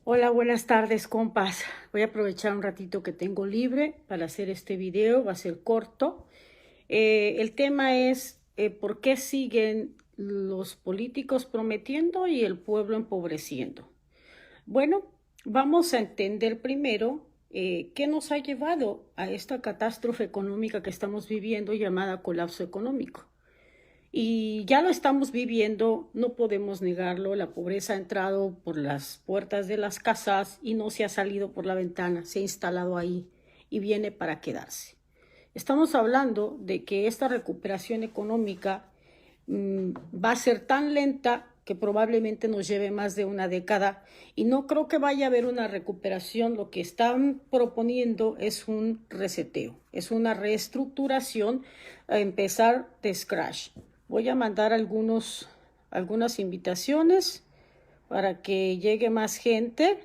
Hola, buenas tardes, compas. Voy a aprovechar un ratito que tengo libre para hacer este video, va a ser corto. El tema es ¿por qué siguen los políticos prometiendo y el pueblo empobreciendo? Bueno, vamos a entender primero qué nos ha llevado a esta catástrofe económica que estamos viviendo llamada colapso económico. Y ya lo estamos viviendo, no podemos negarlo, la pobreza ha entrado por las puertas de las casas y no se ha salido por la ventana, se ha instalado ahí y viene para quedarse. Estamos hablando de que esta recuperación económica va a ser tan lenta que probablemente nos lleve más de una década y no creo que vaya a haber una recuperación. Lo que están proponiendo es un reseteo, es una reestructuración, a empezar de scratch. Voy a mandar algunas invitaciones para que llegue más gente.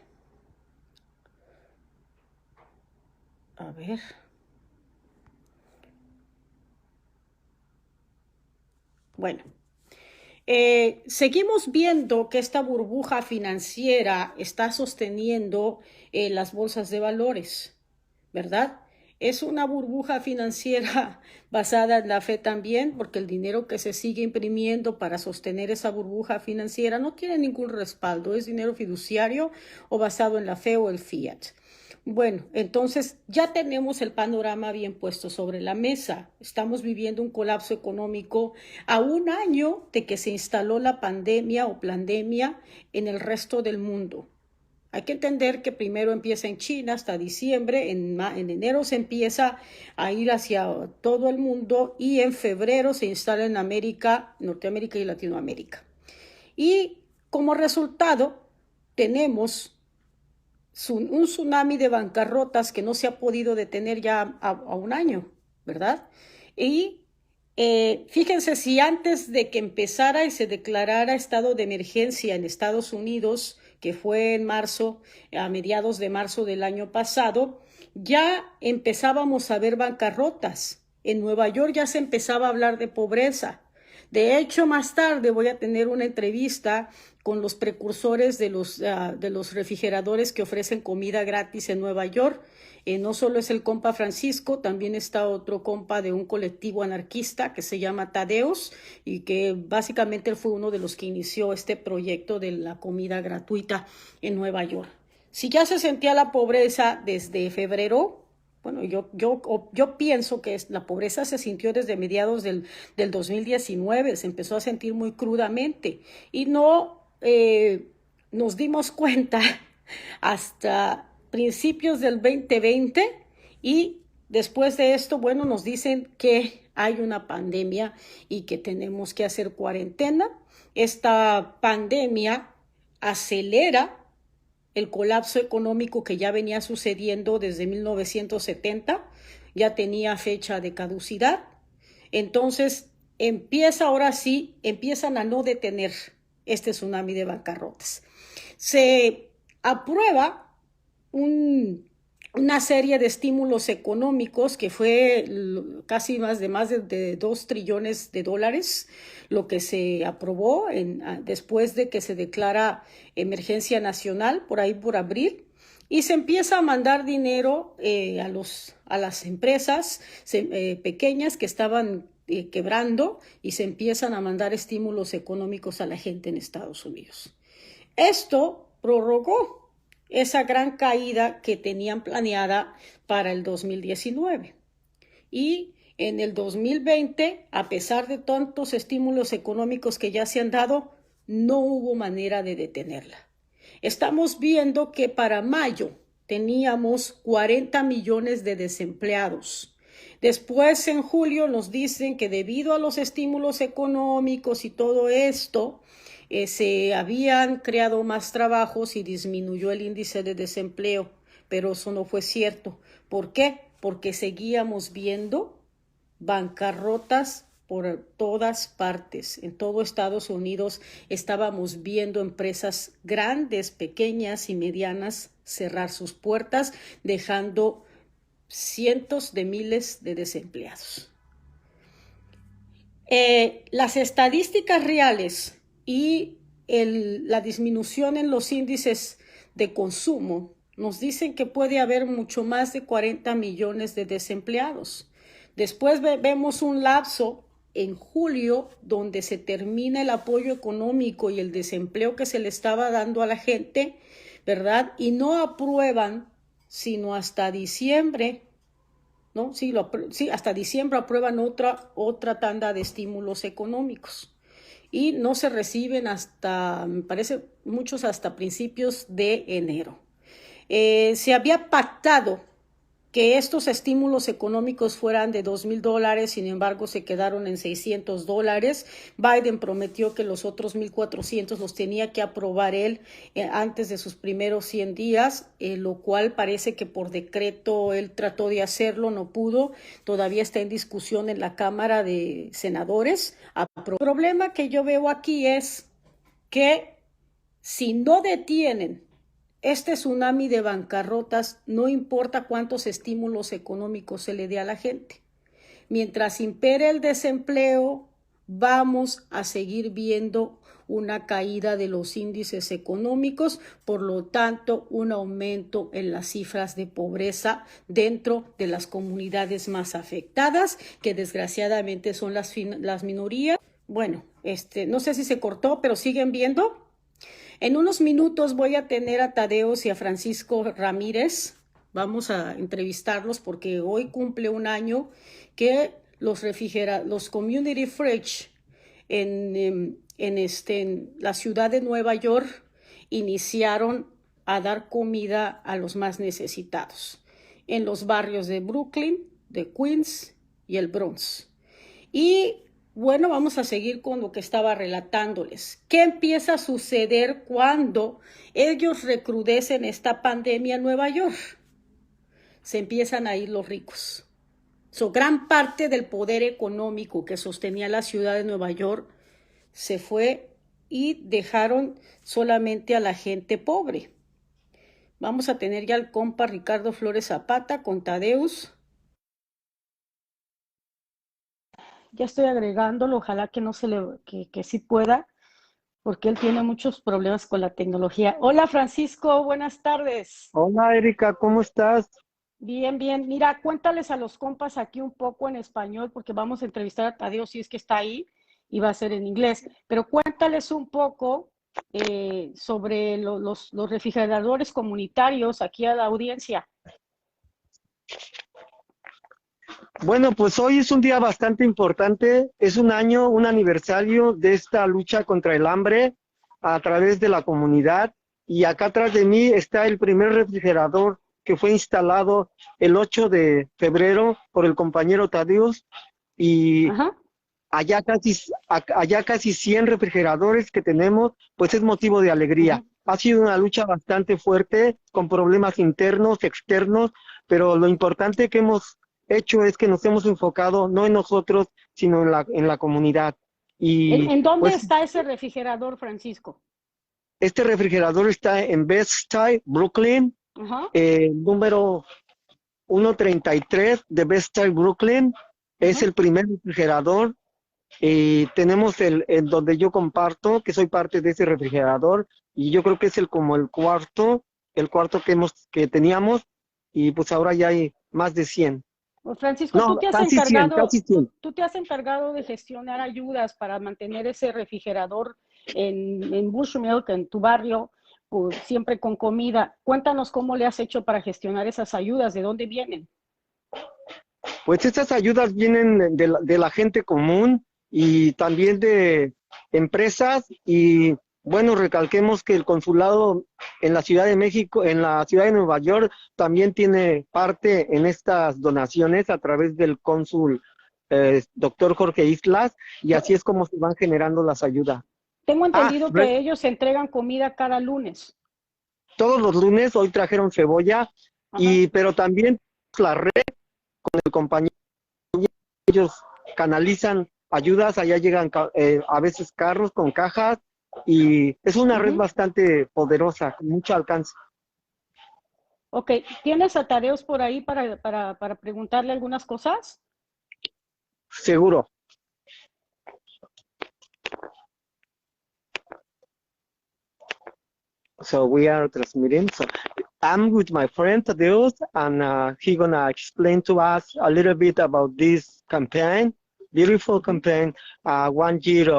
A ver. Bueno, seguimos viendo que esta burbuja financiera está sosteniendo las bolsas de valores, ¿verdad? Es una burbuja financiera basada en la fe también, porque el dinero que se sigue imprimiendo para sostener esa burbuja financiera no tiene ningún respaldo, es dinero fiduciario o basado en la fe o el fiat. Bueno, entonces ya tenemos el panorama bien puesto sobre la mesa. Estamos viviendo un colapso económico a un año de que se instaló la pandemia o plandemia en el resto del mundo. Hay que entender que primero empieza en China hasta diciembre, en enero se empieza a ir hacia todo el mundo y en febrero se instala en América, Norteamérica y Latinoamérica. Y como resultado tenemos un tsunami de bancarrotas que no se ha podido detener ya a un año, ¿verdad? Y fíjense, si antes de que empezara y se declarara estado de emergencia en Estados Unidos, que fue en marzo, a mediados de marzo del año pasado, ya empezábamos a ver bancarrotas. En Nueva York ya se empezaba a hablar de pobreza. De hecho, más tarde voy a tener una entrevista con los precursores de los refrigeradores que ofrecen comida gratis en Nueva York. No solo es el compa Francisco, también está otro compa de un colectivo anarquista que se llama Tadeos y que básicamente él fue uno de los que inició este proyecto de la comida gratuita en Nueva York. Si ya se sentía la pobreza desde febrero, bueno, yo pienso que la pobreza se sintió desde mediados del 2019, se empezó a sentir muy crudamente y no nos dimos cuenta hasta principios del 2020 y después de esto, bueno, nos dicen que hay una pandemia y que tenemos que hacer cuarentena. Esta pandemia acelera el colapso económico que ya venía sucediendo desde 1970, ya tenía fecha de caducidad. Entonces, empiezan a no detener este tsunami de bancarrotas. Se aprueba una serie de estímulos económicos que fue casi más de 2 trillones de dólares, lo que se aprobó después de que se declara emergencia nacional, por ahí por abril, y se empieza a mandar dinero a las empresas pequeñas que estaban quebrando y se empiezan a mandar estímulos económicos a la gente en Estados Unidos. Esto prorrogó esa gran caída que tenían planeada para el 2019. Y en el 2020, a pesar de tantos estímulos económicos que ya se han dado, no hubo manera de detenerla. Estamos viendo que para mayo teníamos 40 millones de desempleados. Después, en julio, nos dicen que debido a los estímulos económicos y todo esto, se habían creado más trabajos y disminuyó el índice de desempleo, pero eso no fue cierto. ¿Por qué? Porque seguíamos viendo bancarrotas por todas partes. En todo Estados Unidos estábamos viendo empresas grandes, pequeñas y medianas cerrar sus puertas, dejando cientos de miles de desempleados. Las estadísticas reales y la disminución en los índices de consumo, nos dicen que puede haber mucho más de 40 millones de desempleados. Después vemos un lapso en julio donde se termina el apoyo económico y el desempleo que se le estaba dando a la gente, ¿verdad? Y no aprueban sino hasta diciembre, ¿no? Sí, sí, hasta diciembre aprueban otra tanda de estímulos económicos y no se reciben hasta, me parece, muchos hasta principios de enero. Se había pactado que estos estímulos económicos fueran de $2,000, sin embargo se quedaron en $600. Biden prometió que los otros 1,400 los tenía que aprobar él antes de sus primeros 100 días, lo cual parece que por decreto él trató de hacerlo, no pudo, todavía está en discusión en la Cámara de Senadores. El problema que yo veo aquí es que si no detienen este tsunami de bancarrotas, no importa cuántos estímulos económicos se le dé a la gente. Mientras impere el desempleo, vamos a seguir viendo una caída de los índices económicos, por lo tanto, un aumento en las cifras de pobreza dentro de las comunidades más afectadas, que desgraciadamente son las minorías. Bueno, no sé si se cortó, pero siguen viendo. En unos minutos voy a tener a Tadeos y a Francisco Ramírez. Vamos a entrevistarlos porque hoy cumple un año que los Community Fridge en la ciudad de Nueva York iniciaron a dar comida a los más necesitados en los barrios de Brooklyn, de Queens y el Bronx. Y bueno, vamos a seguir con lo que estaba relatándoles. ¿Qué empieza a suceder cuando ellos recrudecen esta pandemia en Nueva York? Se empiezan a ir los ricos. Gran parte del poder económico que sostenía la ciudad de Nueva York se fue y dejaron solamente a la gente pobre. Vamos a tener ya al compa Ricardo Flores Zapata con Tadeus. Ya estoy agregándolo, ojalá que no se le, que sí pueda, porque él tiene muchos problemas con la tecnología. Hola Francisco, buenas tardes. Hola Erika, ¿cómo estás? Bien, bien. Mira, cuéntales a los compas aquí un poco en español, porque vamos a entrevistar a Tadeo si es que está ahí, y va a ser en inglés, pero cuéntales un poco sobre los refrigeradores comunitarios aquí a la audiencia. Bueno, pues hoy es un día bastante importante, es un año, un aniversario de esta lucha contra el hambre a través de la comunidad y acá atrás de mí está el primer refrigerador que fue instalado el 8 de febrero por el compañero Tadios y Ajá. allá casi 100 refrigeradores que tenemos, pues es motivo de alegría. Uh-huh. Ha sido una lucha bastante fuerte, con problemas internos, externos, pero lo importante que hemos hecho es que nos hemos enfocado no en nosotros, sino en la comunidad. Y ¿En dónde pues está ese refrigerador, Francisco? este refrigerador está en Bed-Stuy, Brooklyn, Ajá. número 133 de Bed-Stuy, Brooklyn. Es Uh-huh. el primer refrigerador. Tenemos el donde yo comparto, que soy parte de ese refrigerador, y yo creo que es como el cuarto que teníamos, y pues ahora ya hay más de 100. Francisco, No, casi 100, casi 100. tú te has encargado de gestionar ayudas para mantener ese refrigerador en Bushmilk, en tu barrio, pues, siempre con comida. Cuéntanos cómo le has hecho para gestionar esas ayudas, de dónde vienen. Pues estas ayudas vienen de la gente común y también de empresas y bueno, recalquemos que el consulado en la Ciudad de México, en la Ciudad de Nueva York, también tiene parte en estas donaciones a través del cónsul doctor Jorge Islas y así es como se van generando las ayudas. Tengo Ah, entendido que ellos entregan comida cada lunes. todos los lunes hoy trajeron cebolla Ajá. pero también la red con el compañero. Ellos canalizan ayudas, allá llegan a veces carros con cajas y es una red Uh-huh. bastante poderosa, con mucho alcance. Ok, ¿tienes a Tadeos por ahí para preguntarle algunas cosas? Seguro. So we are transmitting. So I'm with my friend Tadeus, and he gonna explain to us a little bit about this campaign, beautiful campaign, 1 year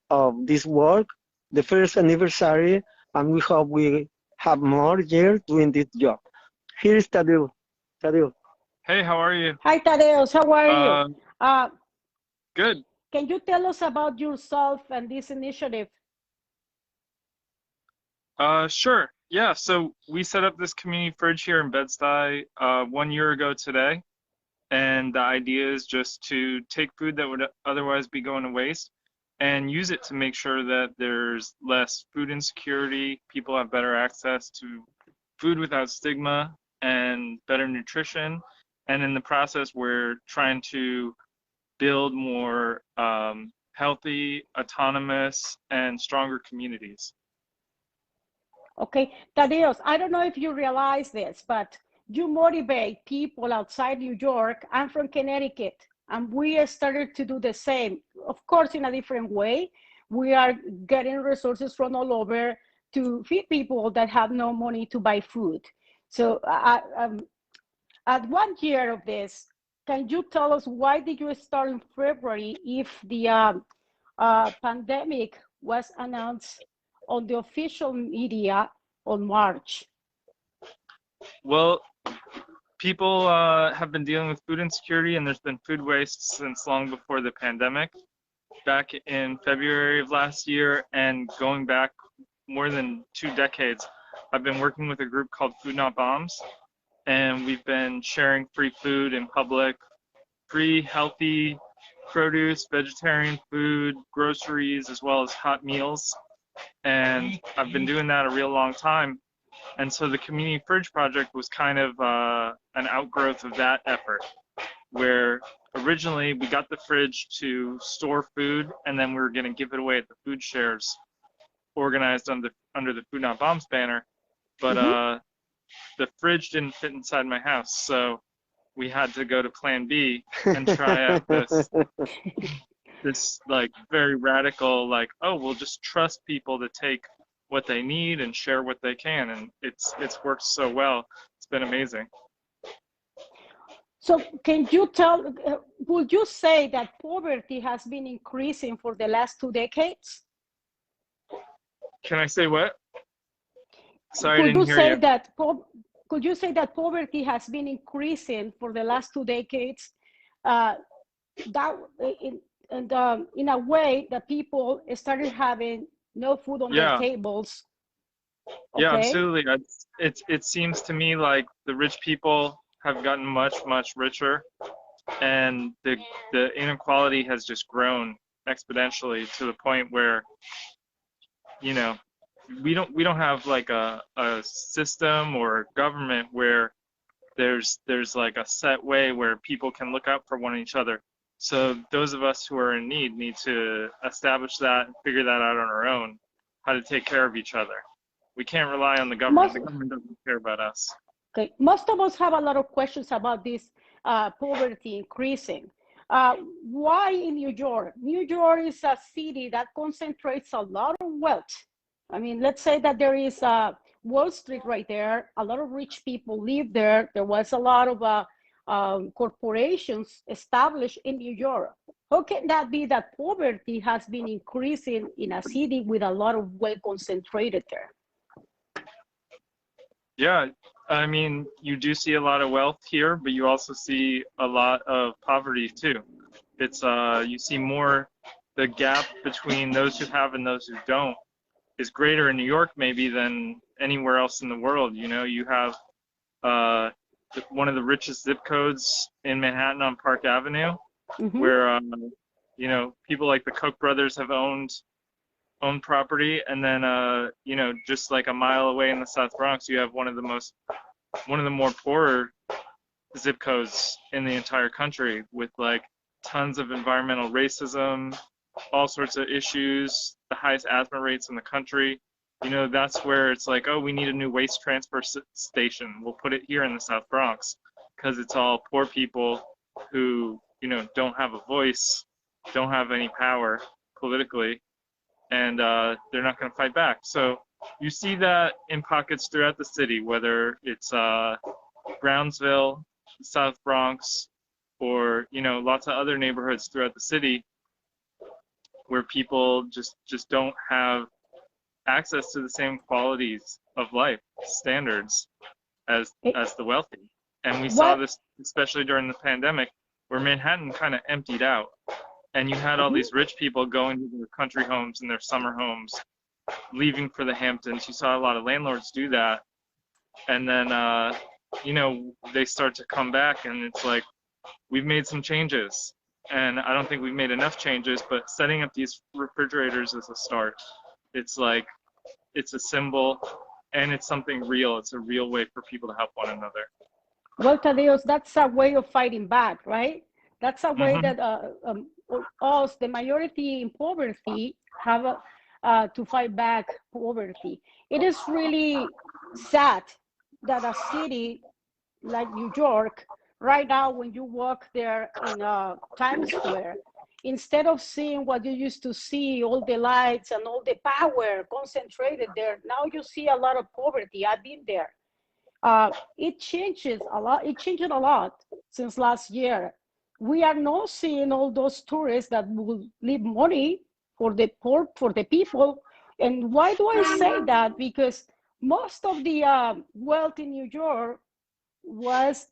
of this work, the first anniversary, and we hope we have more years doing this job. Here is Tadeus. Tadeus. Hey, how are you? Hi, Tadeus. How are you? Uh, Good. can you tell us about yourself and this initiative? Sure. Yeah, so we set up this community fridge here in Bed-Stuy 1 year ago today, and the idea is just to take food that would otherwise be going to waste and use it to make sure that there's less food insecurity, people have better access to food without stigma and better nutrition, and in the process, we're trying to build more healthy, autonomous, and stronger communities. Okay, Tadeus, I don't know if you realize this, but you motivate people outside New York. I'm from Connecticut, and we started to do the same, of course, in a different way. We are getting resources from all over to feed people that have no money to buy food. So at 1 year of this, can you tell us why did you start in February if the pandemic was announced on the official media on March? Well, people have been dealing with food insecurity, and there's been food waste since long before the pandemic. Back in February of last year and going back more than 2 decades, I've been working with a group called Food Not Bombs, and we've been sharing free food in public, free, healthy produce, vegetarian food, groceries, as well as hot meals. And I've been doing that a real long time. And so the Community Fridge Project was kind of an outgrowth of that effort, where originally we got the fridge to store food, and then we were going to give it away at the food shares organized under the Food Not Bombs banner. But the fridge didn't fit inside my house, so we had to go to Plan B and try out this like very radical, like, oh, we'll just trust people to take what they need and share what they can, and it's worked so well. It's been amazing. So can you tell, would you say that poverty has been increasing for the last 2 decades? Can I say what? Sorry, I Could didn't you hear say you. that could you say that poverty has been increasing for the last 2 decades? That in a way that people started having no food on their Yeah. tables. Yeah, Okay. absolutely. It seems to me like the rich people have gotten much richer, and the inequality has just grown exponentially to the point where, you know, we don't have like a system or a government where there's like a set way where people can look out for one each other. So those of us who are in need to establish that and figure that out on our own, how to take care of each other. We can't rely on the government. The government doesn't care about us. Okay. Most of us have a lot of questions about this poverty increasing. Why in New York? New York is a city that concentrates a lot of wealth. I mean, let's say that there is Wall Street right there. A lot of rich people live there. There was a lot of corporations established in New York. How can that be that poverty has been increasing in a city with a lot of wealth concentrated there? Yeah, I mean, you do see a lot of wealth here, but you also see a lot of poverty too. It's you see more, the gap between those who have and those who don't is greater in New York maybe than anywhere else in the world. You know, you have one of the richest zip codes in Manhattan on Park Avenue, where you know, people like the Koch brothers have owned property, and then you know, just like a mile away in the South Bronx, you have one of the more poorer zip codes in the entire country, with like tons of environmental racism, all sorts of issues, the highest asthma rates in the country. You know, that's where it's like, oh, we need a new waste transfer station. We'll put it here in the South Bronx, because it's all poor people who, you know, don't have a voice, don't have any power politically, and they're not going to fight back. So you see that in pockets throughout the city, whether it's Brownsville, South Bronx, or lots of other neighborhoods throughout the city where people just don't have access to the same qualities of life standards as the wealthy. And we saw this especially during the pandemic, where Manhattan kind of emptied out, and you had all these rich people going to their country homes and their summer homes, leaving for the Hamptons. You saw a lot of landlords do that, and then they start to come back, and it's like, we've made some changes, and I don't think we've made enough changes, but setting up these refrigerators is a start. It's like, it's a symbol, and it's something real. It's a real way for people to help one another. Well, Tadeos, that's a way of fighting back, right? That's a way that us, the majority in poverty, have to fight back poverty. It is really sad that a city like New York, right now, when you walk there in Times Square, instead of seeing what you used to see, all the lights and all the power concentrated there, now you see a lot of poverty. I've been there. It changes a lot. It changed a lot since last year. We are not seeing all those tourists that will leave money for the poor, for the people. And why do I say that? Because most of the wealth in New York was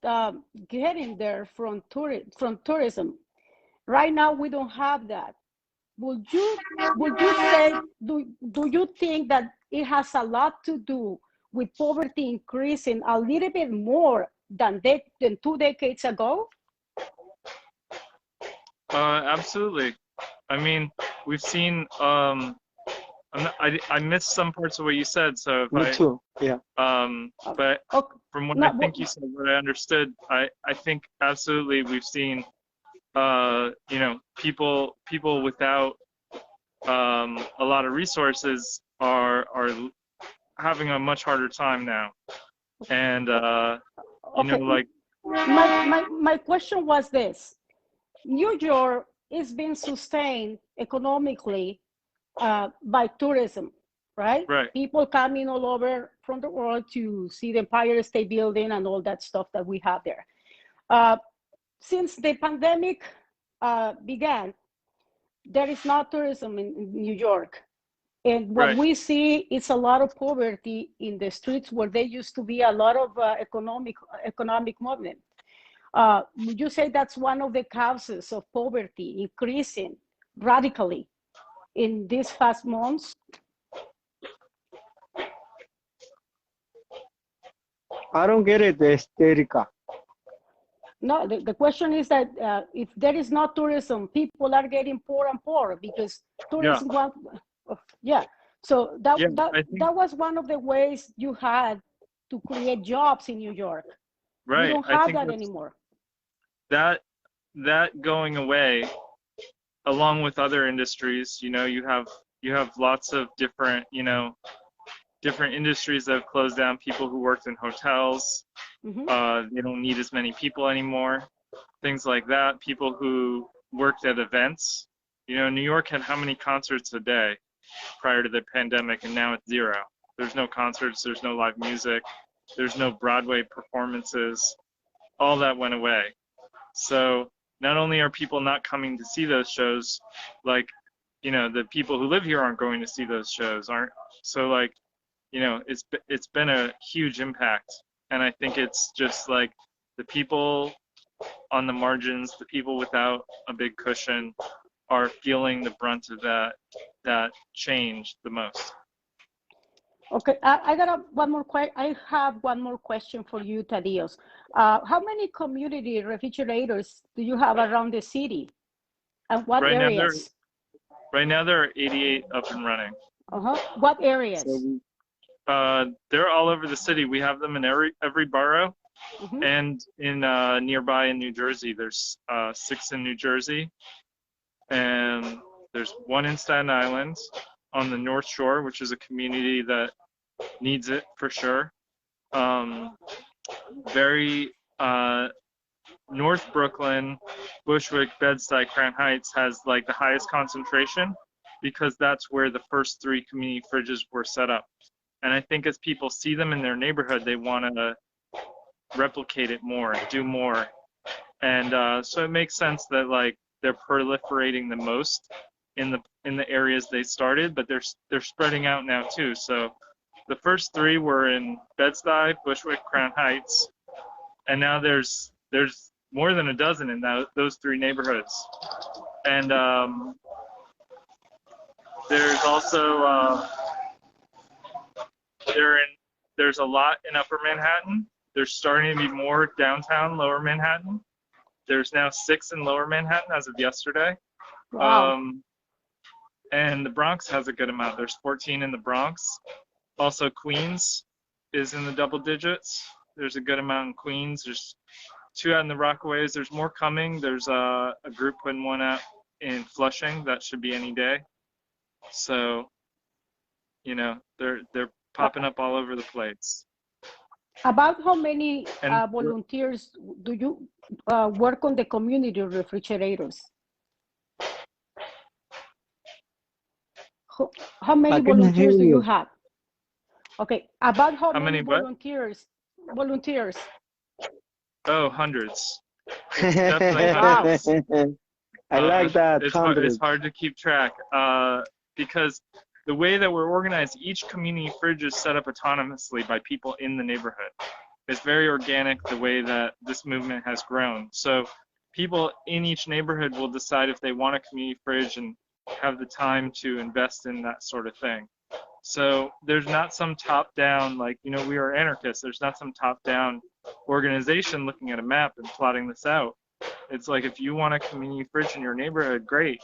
getting there from tourism. Right now, we don't have that. Would you say, do you think that it has a lot to do with poverty increasing a little bit more than 2 decades ago? Absolutely. I mean, we've seen. I missed some parts of what you said, so if Me too. Yeah. But from what I think you said, what I understood, I think absolutely we've seen, people without a lot of resources are having a much harder time now, and like. My question was this: New York is being sustained economically by tourism, right? Right. People coming all over from the world to see the Empire State Building and all that stuff that we have there. Since the pandemic began, there is no tourism in New York. And what we see is a lot of poverty in the streets where there used to be a lot of economic movement. Would you say that's one of the causes of poverty increasing radically in these past months? I don't get it, Erika. No, the question is that if there is no tourism, people are getting poor and poor because tourism. So that was one of the ways you had to create jobs in New York. Right. We don't have that anymore. That going away, along with other industries, you have lots of different industries that have closed down. People who worked in hotels, they don't need as many people anymore. Things like that. People who worked at events. New York had how many concerts a day prior to the pandemic, and now it's zero. There's no concerts, there's no live music, there's no Broadway performances. All that went away. So not only are people not coming to see those shows, like, the people who live here aren't going to see those shows, so like, it's been a huge impact. And I think it's just like the people on the margins, the people without a big cushion, are feeling the brunt of that change the most. Okay, I have one more question for you, Tadeos. How many community refrigerators do you have around the city, and what areas? Right now there are 88 up and running. What areas? So, they're all over the city. We have them in every borough, and in nearby in New Jersey. There's 6 in New Jersey, and there's 1 in Staten Island on the North Shore, which is a community that needs it for sure. Very North Brooklyn, Bushwick, Bed-Stuy, Crown Heights has like the highest concentration, because that's where the first 3 community fridges were set up. And I think as people see them in their neighborhood, they want to replicate it more, do more. And so it makes sense that like they're proliferating the most in the areas they started, but they're spreading out now too. So the first three were in Bed-Stuy, Bushwick, Crown Heights, and now there's more than a dozen in those three neighborhoods. And there's also there's a lot in Upper Manhattan. There's starting to be more downtown Lower Manhattan. There's now 6 in Lower Manhattan as of yesterday. Wow. And the Bronx has a good amount. There's 14 in the Bronx. Also, Queens is in the double digits. There's a good amount in Queens. There's 2 out in the Rockaways. There's more coming. There's a group putting one out in Flushing that should be any day. So, you know, they're popping up all over the place. About how many And volunteers do you work on the community refrigerators? How many I can hear volunteers do you you. have? Okay, about how many what? volunteers? Oh, hundreds. It's definitely hundreds. I like that, It's hundreds. hard to keep track because the way that we're organized, each community fridge is set up autonomously by people in the neighborhood. It's very organic the way that this movement has grown. So people in each neighborhood will decide if they want a community fridge and have the time to invest in that sort of thing. So there's not some top-down, like, you know, we are anarchists. There's not some top-down organization looking at a map and plotting this out. It's like, if you want a community fridge in your neighborhood, great,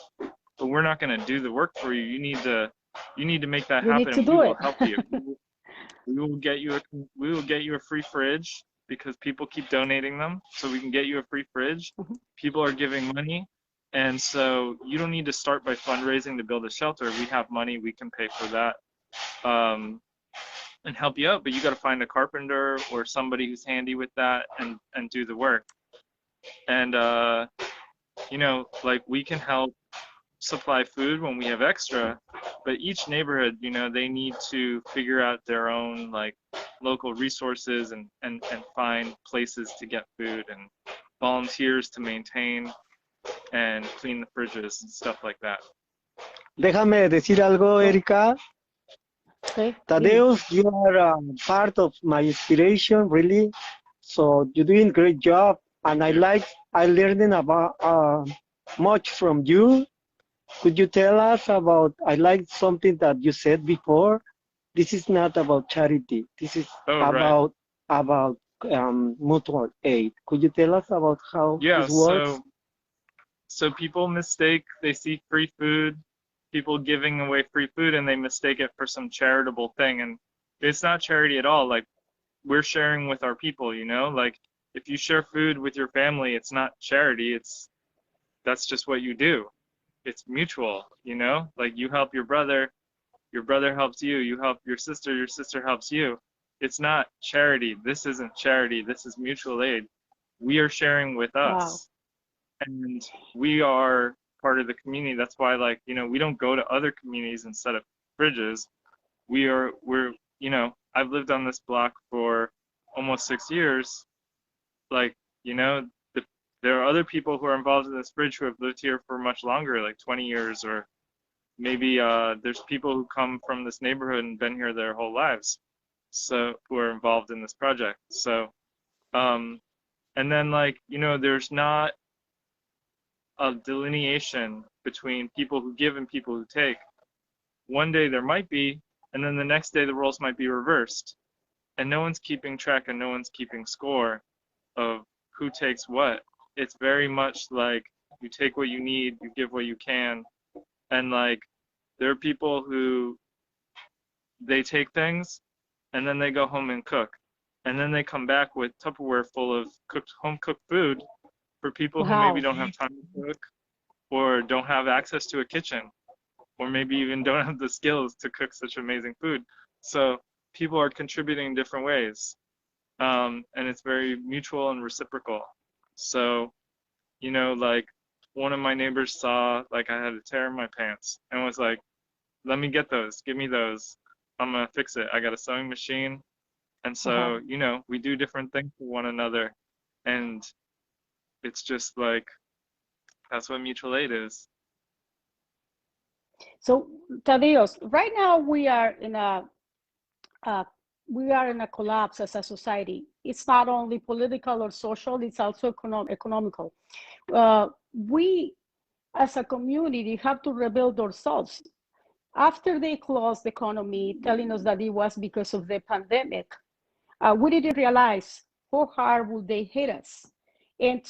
but we're not going to do the work for you. You need to make that You happen, need to and we do will it. help you. We will get you a free fridge because people keep donating them, so we can get you a free fridge. People are giving money, and so you don't need to start by fundraising to build a shelter. We have money, we can pay for that. And help you out, but you got to find a carpenter or somebody who's handy with that and do the work. And you know, like, we can help supply food when we have extra, but each neighborhood, you know, they need to figure out their own like local resources and find places to get food and volunteers to maintain and clean the fridges and stuff like that. Déjame decir algo, Erika. Okay. Tadeusz, you are part of my inspiration, really. So you're doing a great job, and I learning about much from you. Could you tell us about? I like something that you said before. This is not about charity. This is about mutual aid. Could you tell us about how this works? So people mistake, they see free food, people giving away free food, and they mistake it for some charitable thing. And it's not charity at all. Like, we're sharing with our people, you know? Like, if you share food with your family, it's not charity. That's just what you do. It's mutual, you know? Like, you help your brother helps you. You help your sister helps you. It's not charity. This isn't charity. This is mutual aid. We are sharing with us. Wow. And we are part of the community. That's why, like, you know, we don't go to other communities and set up fridges. We're, you know, I've lived on this block for almost 6 years. Like, you know, there are other people who are involved in this fridge who have lived here for much longer, like 20 years, or maybe there's people who come from this neighborhood and been here their whole lives, so who are involved in this project. So, and then, like, you know, there's not a delineation between people who give and people who take. One day there might be, and then the next day the roles might be reversed. And no one's keeping track and no one's keeping score of who takes what. It's very much like, you take what you need, you give what you can. And like, there are people who, they take things and then they go home and cook. And then they come back with Tupperware full of home cooked food for people who maybe don't have time to cook, or don't have access to a kitchen, or maybe even don't have the skills to cook such amazing food. So people are contributing in different ways, and it's very mutual and reciprocal. So, you know, like, one of my neighbors saw, like, I had a tear in my pants and was like, let me get those, give me those. I'm gonna fix it. I got a sewing machine. And so, you know, we do different things for one another. And it's just like, that's what mutual aid is. So, Tadeos, right now uh, we are in a collapse as a society. It's not only political or social; it's also economical. We, as a community, have to rebuild ourselves. After they closed the economy, telling us that it was because of the pandemic, we didn't realize how hard would they hit us. And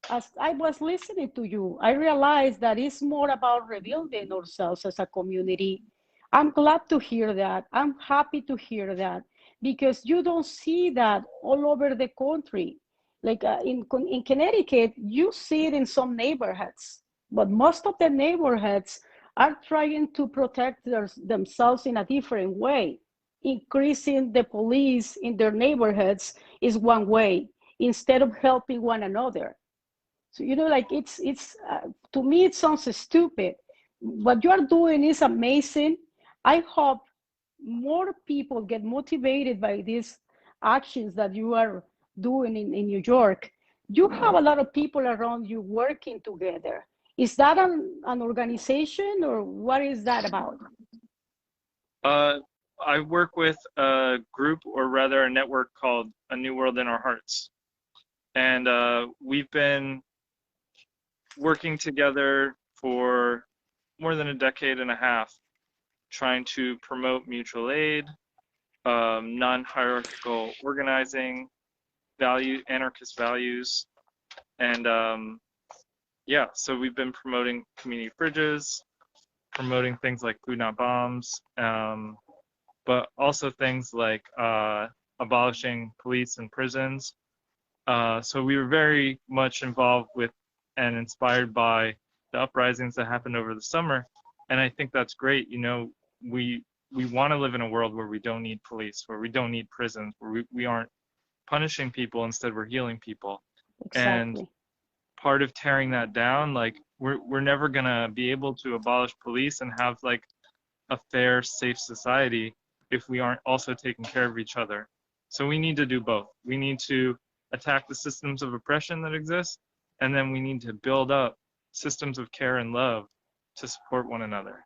as I was listening to you, I realized that it's more about rebuilding ourselves as a community. I'm glad to hear that. I'm happy to hear that because you don't see that all over the country. Like in Connecticut, you see it in some neighborhoods, but most of the neighborhoods are trying to protect themselves in a different way. Increasing the police in their neighborhoods is one way instead of helping one another. So, you know, like to me, it sounds stupid. What you are doing is amazing. I hope more people get motivated by these actions that you are doing in New York. You have a lot of people around you working together. Is that an organization or what is that about? I work with a group, or rather a network called A New World in Our Hearts. And we've been working together for more than a decade and a half, trying to promote mutual aid, non-hierarchical organizing, anarchist values, and yeah, so we've been promoting community fridges, promoting things like food not bombs, but also things like abolishing police and prisons. So we were very much involved with and inspired by the uprisings that happened over the summer, and I think that's great. You know, we want to live in a world where we don't need police, where we don't need prisons, where we aren't punishing people, instead we're healing people. And Exactly. part of tearing that down, like we're never gonna be able to abolish police and have like a fair, safe society if we aren't also taking care of each other. So we need to do both. We need to attack the systems of oppression that exist, and then we need to build up systems of care and love to support one another.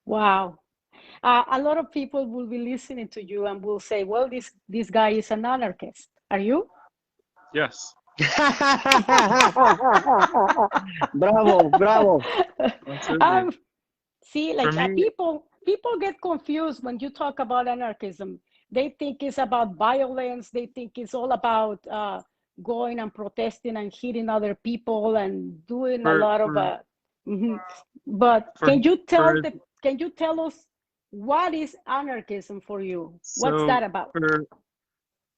Wow. A lot of people will be listening to you and will say, well, this guy is an anarchist. Are you? Yes. Bravo, bravo. Absolutely. See, For like me, people get confused when you talk about anarchism. They think it's about violence. They think it's all about going and protesting and hitting other people and doing a for lot of. for Mhm. But for for can you tell us what is anarchism for you? What's so that about?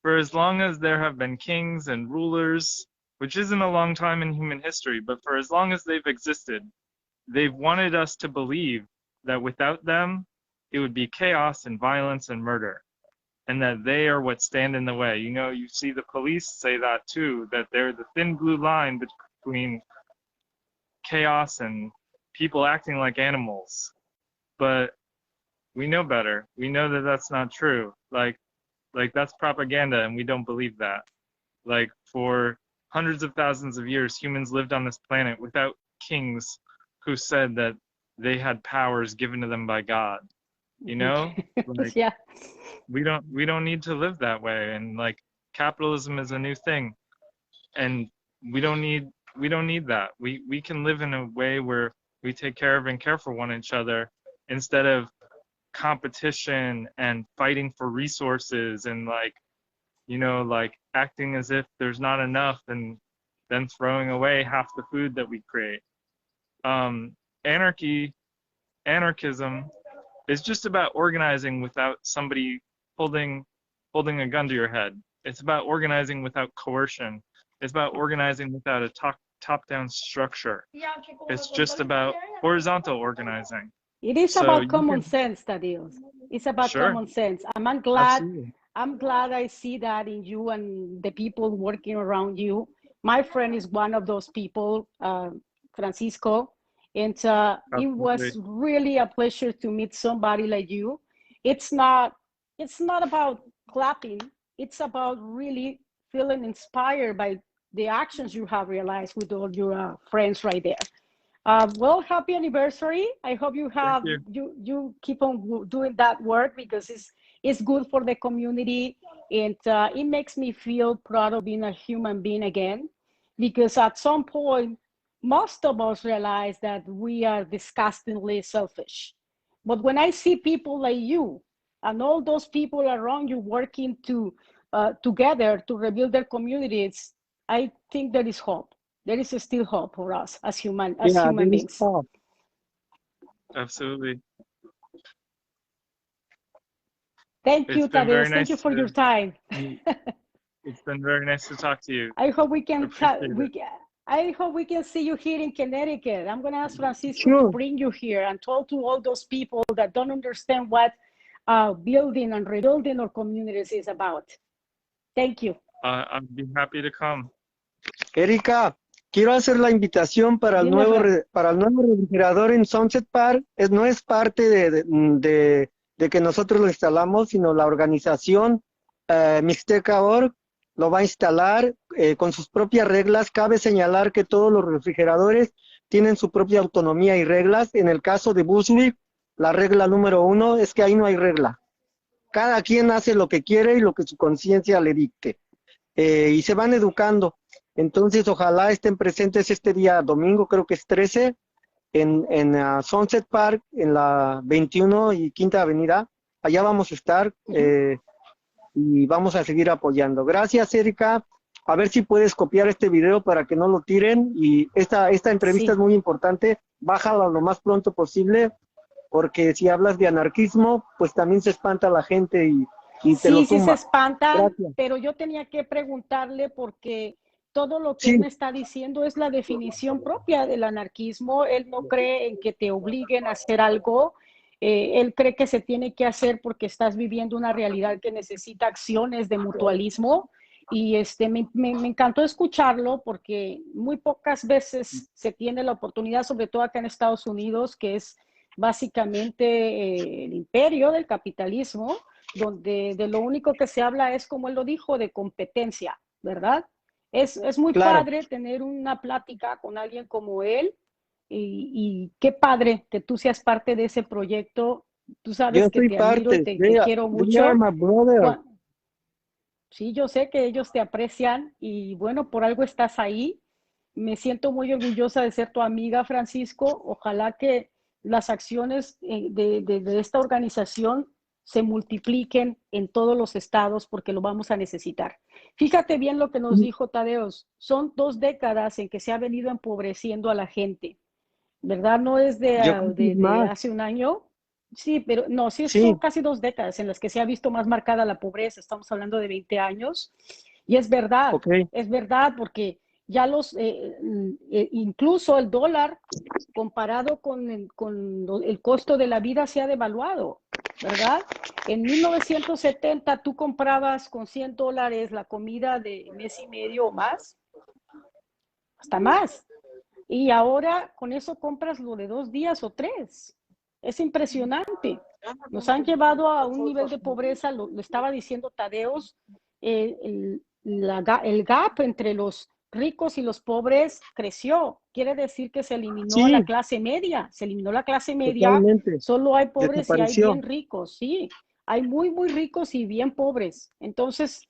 for as long as there have been kings and rulers, which isn't a long time in human history, but for as long as they've existed, they've wanted us to believe that without them, it would be chaos and violence and murder, and that they are what stand in the way. You know, you see the police say that too, that they're the thin blue line between chaos and people acting like animals. But we know better. We know that that's not true. Like that's propaganda, and we don't believe that. Like for hundreds of thousands of years, humans lived on this planet without kings who said that they had powers given to them by God. You know, like Yeah. we don't need to live that way. And like capitalism is a new thing, and we don't need that. We can live in a way where we take care of and care for one each other, instead of competition and fighting for resources, and like, you know, like acting as if there's not enough, and then throwing away half the food that we create. um Anarchism is just about organizing without somebody holding holding a gun to your head. It's about organizing without coercion. It's about organizing without a top-down structure. It's just about horizontal organizing. It is So about you common can, sense, Tadios. It's about sure, common sense. I'm glad. absolutely. I'm glad I see that in you and the people working around you. My friend is one of those people, Francisco, And it Absolutely. was really a pleasure to meet somebody like you. It's not about clapping. It's about really feeling inspired by the actions you have realized with all your friends right there. Well, happy anniversary. I hope you Thank have you. you keep on doing that work because it's good for the community, and it makes me feel proud of being a human being again. Because at some point, most of us realize that we are disgustingly selfish. But when I see people like you and all those people around you working together to rebuild their communities, I think there is hope. There is still hope for us as Yeah, human there is beings. hope. Absolutely. Thank It's you, been very Tadeusz. Thank you nice for your to time. meet. It's been very nice to talk to you. I hope we can Appreciate it. I hope we can see you here in Connecticut. I'm going to ask Francisco to Sure. bring you here and talk to all those people that don't understand what building and rebuilding our communities is about. Thank you. I'd be happy to come. Erika, quiero hacer la invitación para el Dime, nuevo, Fran. para el nuevo refrigerador en Sunset Park. No es parte de que nosotros lo instalamos, sino la organización Mixteca Org lo va a instalar con sus propias reglas. Cabe señalar que todos los refrigeradores tienen su propia autonomía y reglas. En el caso de Bushwick, la regla número 1 es que ahí no hay regla. Cada quien hace lo que quiere y lo que su conciencia le dicte. Y se van educando. Entonces, ojalá estén presentes este día domingo, creo que es 13, en Sunset Park, en la 21 y Quinta Avenida. Allá vamos a estar y vamos a seguir apoyando. Gracias, Erika. A ver si puedes copiar este video para que no lo tiren. Y esta entrevista Sí. es muy importante. Bájala lo más pronto posible, porque si hablas de anarquismo, pues también se espanta la gente y te lo Sí, sí se tumba. espantan, Gracias. pero yo tenía que preguntarle porque todo lo que él Sí, me está diciendo es la definición propia del anarquismo. Él no cree en que te obliguen a hacer algo. Él cree que se tiene que hacer porque estás viviendo una realidad que necesita acciones de mutualismo. Y me encantó escucharlo porque muy pocas veces se tiene la oportunidad, sobre todo acá en Estados Unidos, que es básicamente el imperio del capitalismo, donde de lo único que se habla es, como él lo dijo, de competencia, ¿verdad? Es muy claro. padre tener una plática con alguien como él y qué padre que tú seas parte de ese proyecto. Tú Yo sabes que soy te admiro y parte. te quiero They are mucho. my brother. Sí, yo sé que ellos te aprecian y bueno, por algo estás ahí. Me siento muy orgullosa de ser tu amiga, Francisco. Ojalá que las acciones de esta organización se multipliquen en todos los estados porque lo vamos a necesitar. Fíjate bien lo que nos dijo Tadeos. Son 2 décadas en que se ha venido empobreciendo a la gente, ¿verdad? No es Yo creo que es de más. hace un año. Sí, pero no, sí son Sí, casi 2 décadas en las que se ha visto más marcada la pobreza. Estamos hablando de 20 años. Y ok. es verdad, porque ya incluso el dólar comparado con el costo de la vida se ha devaluado, ¿verdad? En 1970 tú comprabas con $100 la comida de mes y medio o más, hasta más. Y ahora con eso compras lo de 2 días o 3. Es impresionante. Nos han llevado a un nivel de pobreza, lo estaba diciendo Tadeos, el gap entre los ricos y los pobres creció. Quiere decir que se eliminó a la Sí, clase media. Se eliminó la clase media, totalmente. solo hay pobres y hay Desapareció. bien ricos, sí. Hay muy, muy ricos y bien pobres. Entonces,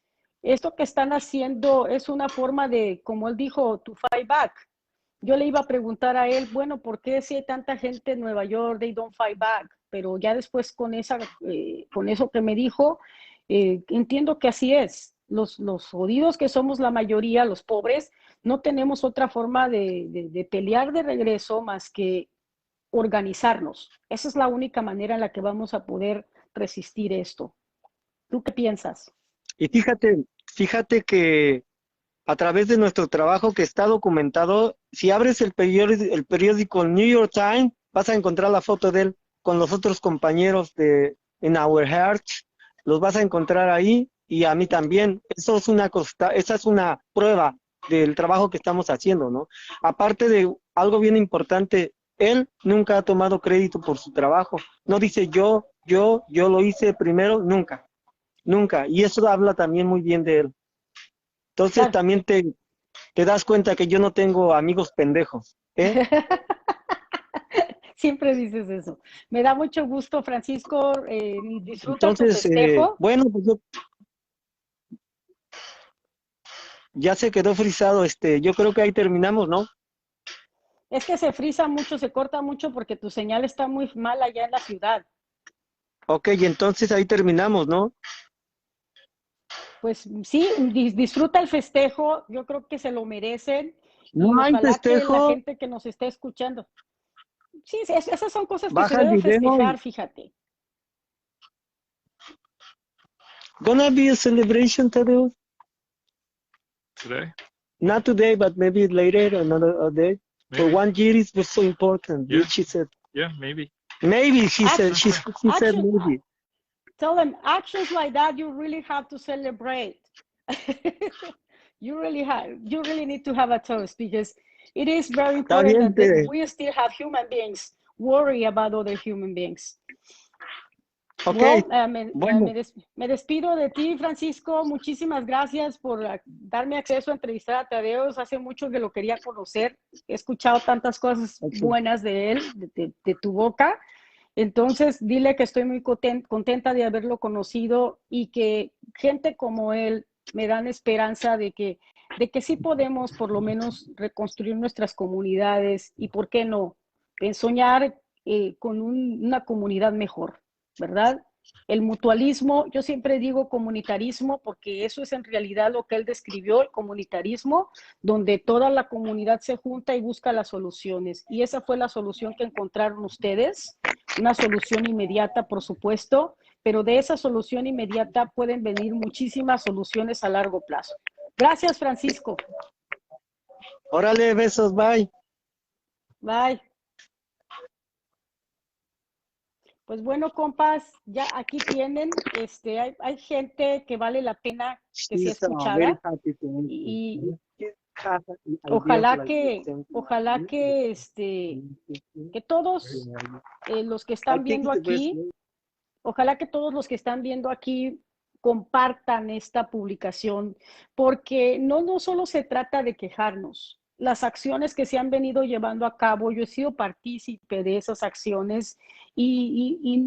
esto que están haciendo es una forma de, como él dijo, to fight back. Yo le iba a preguntar a él, bueno, ¿por qué si hay tanta gente en Nueva York, they don't fight back? Pero ya después con eso que me dijo, entiendo que así es. Los jodidos que somos la mayoría, los pobres, no tenemos otra forma de pelear de regreso más que organizarnos. Esa es la única manera en la que vamos a poder resistir esto. ¿Tú qué piensas? Y fíjate que a través de nuestro trabajo que está documentado, si abres el periódico New York Times, vas a encontrar la foto de él con los otros compañeros de In Our Hearts, los vas a encontrar ahí y a mí también. Esa es una prueba del trabajo que estamos haciendo, ¿no? Aparte de algo bien importante, Él nunca ha tomado crédito por su trabajo. No dice yo lo hice primero, nunca, nunca. Y eso habla también muy bien de él. Entonces Claro. también te das cuenta que yo no tengo amigos pendejos, ¿eh? Siempre dices eso. Me da mucho gusto, Francisco. Disfruta tu Entonces, festejo. bueno, pues ya se quedó frisado, yo creo que ahí terminamos, ¿no? Es que se frisa mucho, se corta mucho porque tu señal está muy mal allá en la ciudad. Ok, y entonces ahí terminamos, ¿no? Pues sí, disfruta el festejo. Yo creo que se lo merecen No y hay ojalá que la festejo, gente que nos esté escuchando. Sí, esas son cosas que se baja el deben video. festejar, fíjate. Gonna be a celebration, Tadeo. Today? Not today, but maybe later, another day. For Maybe. 1 year, it was so important. Yeah. She said, Yeah, maybe. maybe, she said, Action, she said action, maybe. tell them actions like that you really have to celebrate. You really need to have a toast because it is very Está important bien, that we still have human beings worry about other human beings. ok, Well, bueno, me despido de ti, Francisco. Muchísimas gracias por darme acceso a entrevistar a Tadeo. Hace mucho que lo quería conocer. He escuchado tantas cosas ok. buenas de él, de tu boca. Entonces, dile que estoy muy contenta de haberlo conocido y que gente como él me dan esperanza de que sí podemos por lo menos reconstruir nuestras comunidades y, ¿por qué no?, en soñar con una comunidad mejor, ¿verdad? El mutualismo, yo siempre digo comunitarismo porque eso es en realidad lo que él describió, el comunitarismo, donde toda la comunidad se junta y busca las soluciones. Y esa fue la solución que encontraron ustedes, una solución inmediata, por supuesto, pero de esa solución inmediata pueden venir muchísimas soluciones a largo plazo. Gracias, Francisco. Órale, besos, bye. Bye. Pues bueno, compas, ya aquí tienen, hay gente que vale la pena que sea She's very escuchada happy to meet you. y She has ideas like the same. ojalá que todos los que I están think viendo it's the best aquí, way. ojalá que todos los que están viendo aquí compartan esta publicación, porque no solo se trata de quejarnos. Las acciones que se han venido llevando a cabo, yo he sido partícipe de esas acciones y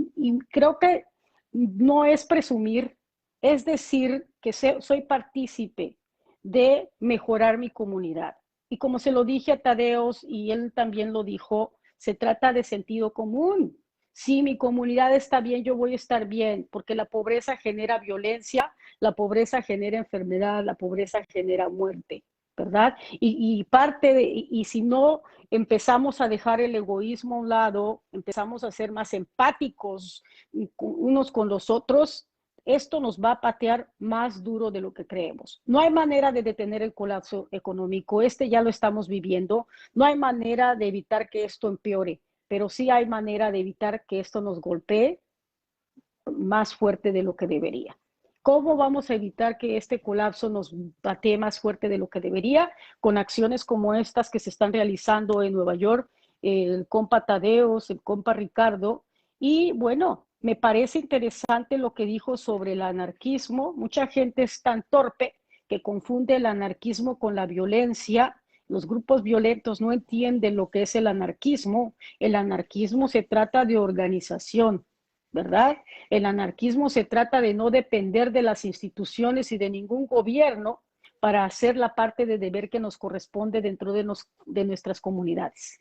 creo que no es presumir, es decir que soy partícipe de mejorar mi comunidad. Y como se lo dije a Tadeos y él también lo dijo, se trata de sentido común. Si mi comunidad está bien, yo voy a estar bien, porque la pobreza genera violencia, la pobreza genera enfermedad, la pobreza genera muerte, ¿verdad? Y si no empezamos a dejar el egoísmo a un lado, empezamos a ser más empáticos unos con los otros, esto nos va a patear más duro de lo que creemos. No hay manera de detener el colapso económico, ya lo estamos viviendo, no hay manera de evitar que esto empeore, pero sí hay manera de evitar que esto nos golpee más fuerte de lo que debería. ¿Cómo vamos a evitar que este colapso nos patee más fuerte de lo que debería? Con acciones como estas que se están realizando en Nueva York, el compa Tadeos, el compa Ricardo. Y bueno, me parece interesante lo que dijo sobre el anarquismo. Mucha gente es tan torpe que confunde el anarquismo con la violencia. Los grupos violentos no entienden lo que es el anarquismo. El anarquismo se trata de organización, ¿verdad? El anarquismo se trata de no depender de las instituciones y de ningún gobierno para hacer la parte de deber que nos corresponde dentro de nuestras comunidades.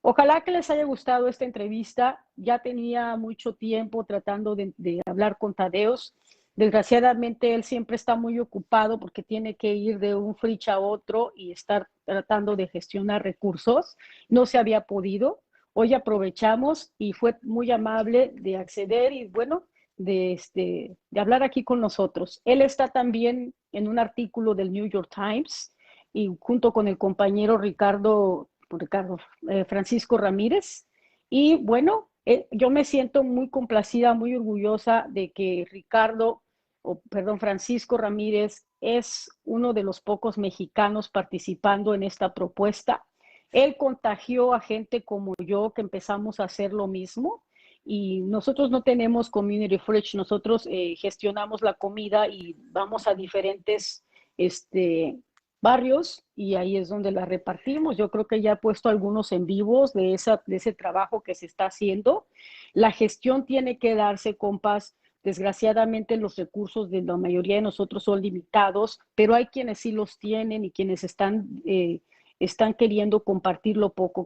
Ojalá que les haya gustado esta entrevista. Ya tenía mucho tiempo tratando de hablar con Tadeos. Desgraciadamente él siempre está muy ocupado porque tiene que ir de un fritz a otro y estar tratando de gestionar recursos. No se había podido. Hoy aprovechamos y fue muy amable de acceder y bueno, de hablar aquí con nosotros. Él está también en un artículo del New York Times y junto con el compañero Francisco Ramírez. Y bueno, yo me siento muy complacida, muy orgullosa de que Francisco Ramírez es uno de los pocos mexicanos participando en esta propuesta. Él contagió a gente como yo que empezamos a hacer lo mismo y nosotros no tenemos community fridge, nosotros gestionamos la comida y vamos a diferentes barrios y ahí es donde la repartimos. Yo creo que ya he puesto algunos en vivos de ese trabajo que se está haciendo. La gestión tiene que darse, compas. Desgraciadamente los recursos de la mayoría de nosotros son limitados, pero hay quienes sí los tienen y quienes están queriendo compartir lo poco